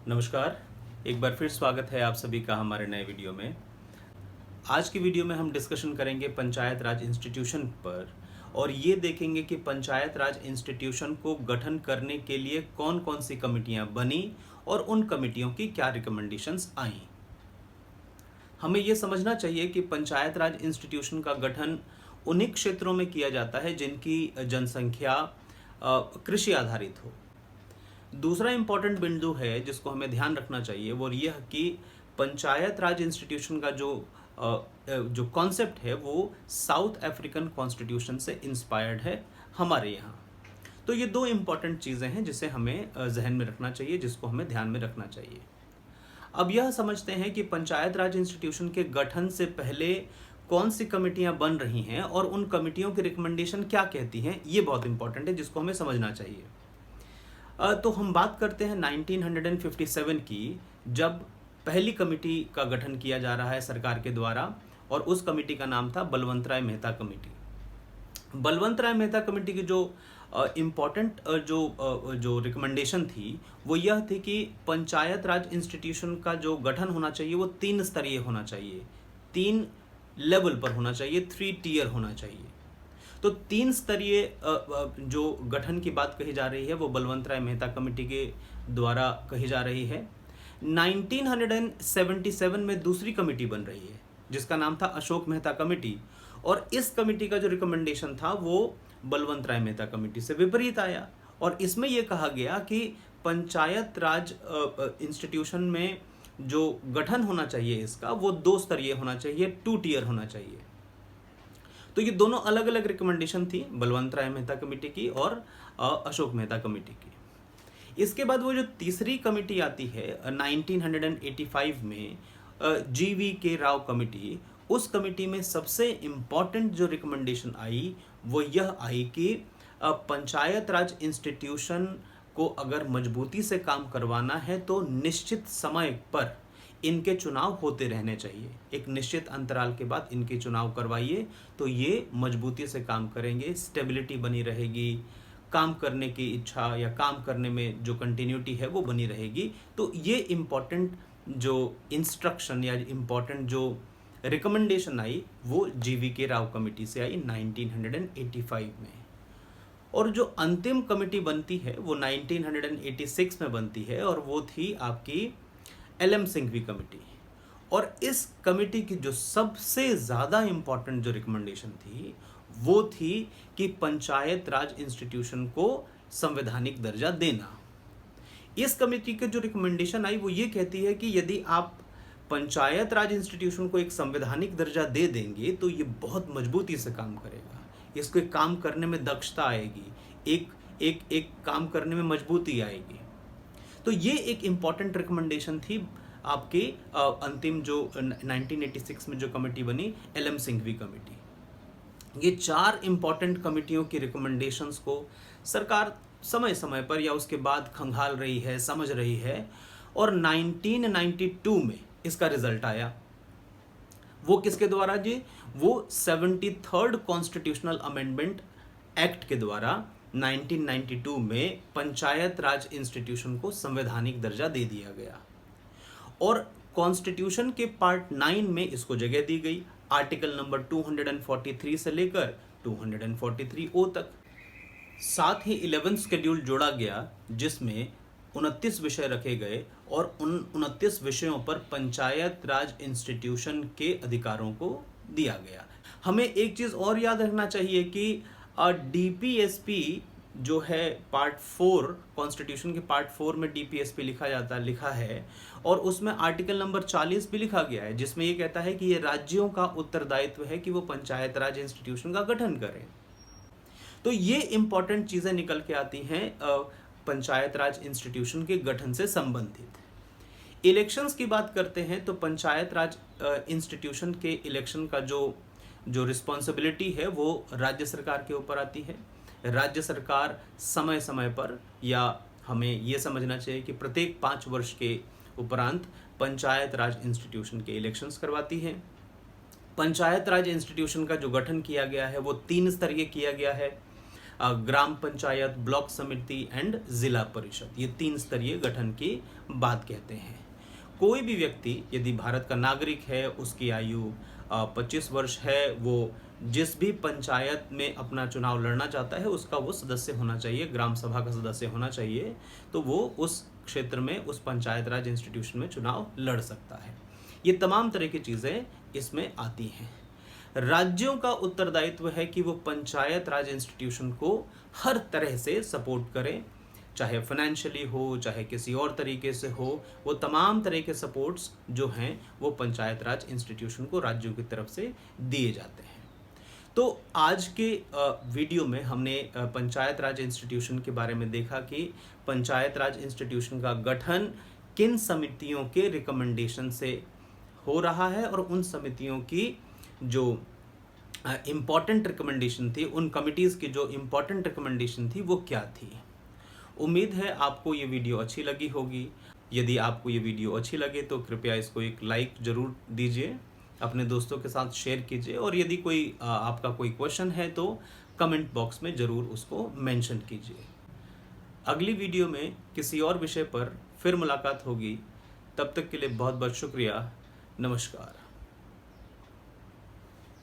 नमस्कार। एक बार फिर स्वागत है आप सभी का हमारे नए वीडियो में। आज की वीडियो में हम डिस्कशन करेंगे पंचायत राज इंस्टीट्यूशन पर और ये देखेंगे कि पंचायत राज इंस्टीट्यूशन को गठन करने के लिए कौन कौन सी कमिटियां बनी और उन कमिटियों की क्या रिकमेंडेशंस आई। हमें ये समझना चाहिए कि पंचायत राज इंस्टीट्यूशन का गठन उन्हीं क्षेत्रों में किया जाता है जिनकी जनसंख्या कृषि आधारित हो। दूसरा इंपॉर्टेंट बिंदु है जिसको हमें ध्यान रखना चाहिए वो यह कि पंचायत राज इंस्टीट्यूशन का जो कॉन्सेप्ट है वो साउथ अफ्रीकन कॉन्स्टिट्यूशन से इंस्पायर्ड है हमारे यहाँ। तो ये दो इंपॉर्टेंट चीज़ें हैं जिसे हमें जहन में रखना चाहिए, जिसको हमें ध्यान में रखना चाहिए। अब यह समझते हैं कि पंचायत राज इंस्टीट्यूशन के गठन से पहले कौन सी कमेटियां बन रही हैं और उन कमेटियों की रिकमेंडेशन क्या कहती हैं। ये बहुत इंपॉर्टेंट है जिसको हमें समझना चाहिए। तो हम बात करते हैं 1957 की, जब पहली कमेटी का गठन किया जा रहा है सरकार के द्वारा और उस कमेटी का नाम था बलवंत राय मेहता कमेटी। बलवंत राय मेहता कमेटी की जो इम्पॉर्टेंट जो रिकमेंडेशन थी वो यह थी कि पंचायत राज इंस्टीट्यूशन का जो गठन होना चाहिए वो 3 स्तरीय होना चाहिए, 3 लेवल पर होना चाहिए, 3 टियर होना चाहिए। तो 3 स्तरीय जो गठन की बात कही जा रही है वो बलवंत राय मेहता कमेटी के द्वारा कही जा रही है। 1977 में दूसरी कमेटी बन रही है जिसका नाम था अशोक मेहता कमेटी और इस कमेटी का जो रिकमेंडेशन था वो बलवंत राय मेहता कमेटी से विपरीत आया और इसमें यह कहा गया कि पंचायत राज इंस्टीट्यूशन में जो गठन होना चाहिए इसका वो 2 स्तरीय होना चाहिए, 2 टियर होना चाहिए। तो ये दोनों अलग अलग रिकमेंडेशन थी, बलवंत राय मेहता कमेटी की और अशोक मेहता कमेटी की। इसके बाद वो जो तीसरी कमेटी आती है 1985 में जीवी के राव कमेटी, उस कमेटी में सबसे इम्पॉर्टेंट जो रिकमेंडेशन आई वो यह आई कि पंचायत राज इंस्टीट्यूशन को अगर मजबूती से काम करवाना है तो निश्चित समय पर इनके चुनाव होते रहने चाहिए। एक निश्चित अंतराल के बाद इनके चुनाव करवाइए तो ये मजबूती से काम करेंगे, स्टेबिलिटी बनी रहेगी, काम करने की इच्छा या काम करने में जो कंटिन्यूटी है वो बनी रहेगी। तो ये इम्पॉर्टेंट जो इंस्ट्रक्शन या इम्पॉर्टेंट जो रिकमेंडेशन आई वो जीवी के राव कमेटी से आई 1985 में। और जो अंतिम कमेटी बनती है वो 1986 में बनती है और वो थी आपकी LM सिंघवी कमेटी। और इस कमेटी की जो सबसे ज़्यादा इम्पॉर्टेंट जो रिकमेंडेशन थी वो थी कि पंचायत राज इंस्टीट्यूशन को संवैधानिक दर्जा देना। इस कमेटी की जो रिकमेंडेशन आई वो ये कहती है कि यदि आप पंचायत राज इंस्टीट्यूशन को एक संवैधानिक दर्जा दे देंगे तो ये बहुत मजबूती से काम करेगा, इसको काम करने में दक्षता आएगी, एक काम करने में मजबूती आएगी। तो ये एक इम्पॉर्टेंट रिकमेंडेशन थी आपके अंतिम जो 1986 में जो कमेटी बनी LM सिंघवी कमेटी। ये 4 इम्पॉर्टेंट कमेटियों की रिकमेंडेशंस को सरकार समय समय पर या उसके बाद खंगाल रही है, समझ रही है और 1992 में इसका रिजल्ट आया। वो किसके द्वारा जी? वो 73rd कॉन्स्टिट्यूशनल अमेंडमेंट एक्ट के द्वारा 1992 में पंचायत राज इंस्टीट्यूशन को संवैधानिक दर्जा दे दिया गया और कॉन्स्टिट्यूशन के पार्ट 9 में इसको जगह दी गई, आर्टिकल नंबर 243 से लेकर 243O तक। साथ ही 11th शेड्यूल जोड़ा गया जिसमें 29 विषय रखे गए और उन 29 विषयों पर पंचायत राज इंस्टीट्यूशन के अधिकारों को दिया गया। हमें एक चीज़ और याद रखना चाहिए कि DPSP जो है पार्ट 4 कॉन्स्टिट्यूशन के पार्ट 4 में DPSP लिखा है और उसमें आर्टिकल नंबर 40 भी लिखा गया है जिसमें ये कहता है कि ये राज्यों का उत्तरदायित्व है कि वो पंचायत राज इंस्टीट्यूशन का गठन करें। तो ये इंपॉर्टेंट चीज़ें निकल के आती हैं पंचायत राज इंस्टीट्यूशन के गठन से संबंधित। इलेक्शंस की बात करते हैं तो पंचायत राज इंस्टीट्यूशन के इलेक्शन का जो रिस्पॉन्सिबिलिटी है वो राज्य सरकार के ऊपर आती है। राज्य सरकार समय समय पर या हमें ये समझना चाहिए कि प्रत्येक 5 वर्ष के उपरांत पंचायत राज इंस्टीट्यूशन के इलेक्शंस करवाती है। पंचायत राज इंस्टीट्यूशन का जो गठन किया गया है वो 3 स्तरीय किया गया है। ग्राम पंचायत, ब्लॉक समिति एंड जिला परिषद, ये 3 स्तरीय गठन की बात कहते हैं। कोई भी व्यक्ति यदि भारत का नागरिक है, उसकी आयु 25 वर्ष है, वो जिस भी पंचायत में अपना चुनाव लड़ना चाहता है उसका वो सदस्य होना चाहिए, ग्राम सभा का सदस्य होना चाहिए, तो वो उस क्षेत्र में, उस पंचायत राज इंस्टीट्यूशन में चुनाव लड़ सकता है। ये तमाम तरह की चीज़ें इसमें आती हैं। राज्यों का उत्तरदायित्व है कि वो पंचायत राज इंस्टीट्यूशन को हर तरह से सपोर्ट करें, चाहे फाइनेंशियली हो, चाहे किसी और तरीके से हो, वो तमाम तरह के सपोर्ट्स जो हैं वो पंचायत राज इंस्टीट्यूशन को राज्यों की तरफ से दिए जाते हैं। तो आज के वीडियो में हमने पंचायत राज इंस्टीट्यूशन के बारे में देखा कि पंचायत राज इंस्टीट्यूशन का गठन किन समितियों के रिकमेंडेशन से हो रहा है और उन समितियों की जो इम्पॉर्टेंट रिकमेंडेशन थी, उन कमिटीज़ की जो इम्पॉर्टेंट रिकमेंडेशन थी वो क्या थी। उम्मीद है आपको ये वीडियो अच्छी लगी होगी। यदि आपको ये वीडियो अच्छी लगे तो कृपया इसको एक लाइक ज़रूर दीजिए, अपने दोस्तों के साथ शेयर कीजिए, और यदि कोई आपका कोई क्वेश्चन है तो कमेंट बॉक्स में ज़रूर उसको मेंशन कीजिए। अगली वीडियो में किसी और विषय पर फिर मुलाकात होगी। तब तक के लिए बहुत बहुत शुक्रिया। नमस्कार।